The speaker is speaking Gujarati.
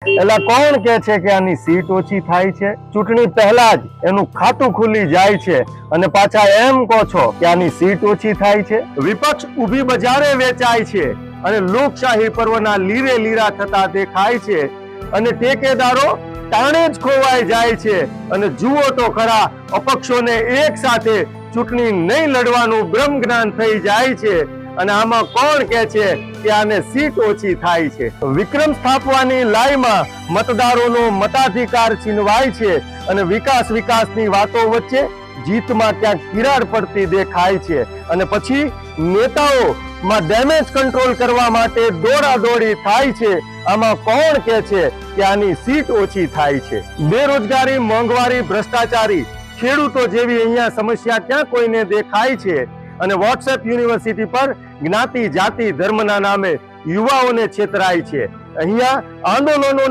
એટલે કોણ કે છે કે આની સીટ ઓછી થાય છે? ચૂંટણી પહેલા જ એનું ખાતું ખુલી જાય છે અને પાછા એમ કહો છો કે આની સીટ ઓછી થાય છે. વિપક્ષ ઊભી બજારે વેચાય છે અને લોકશાહી પર્વના લીરે લીરા થતા દેખાય છે અને ટેકેદારો તાણે જ ખોવાઈ જાય છે. અને જુઓ તો ખરા, અપક્ષોને એક સાથે ચૂંટણી નહીં લડવાનું બ્રહ્મ જ્ઞાન થઈ જાય છે અને આમાં કોણ કે છે કે આને સીટ ઓછી થાય છે? વિક્રમ સ્થાપવાની લાઈમાં મતદારોનો મતાધિકાર છીનવાય છે અને વિકાસની વાતો વચ્ચે જીતમાં ક્યાંક તિરાડ પડતી દેખાય છે અને પછી નેતાઓમાં ડેમેજ કંટ્રોલ કરવા માટે દોડાદોડી થાય છે. આમાં કોણ કે છે કે આની સીટ ઓછી થાય છે? બેરોજગારી, મોંઘવારી, ભ્રષ્ટાચારી, ખેડૂતો જેવી અહીંયા સમસ્યા ક્યાં કોઈને દેખાય છે? અને વોટ્સએપ યુનિવર્સિટી પર જ્ઞાતિ, જાતિ, ધર્મના નામે યુવાઓને છેતરાય છે. અહીંયા આંદોલનોને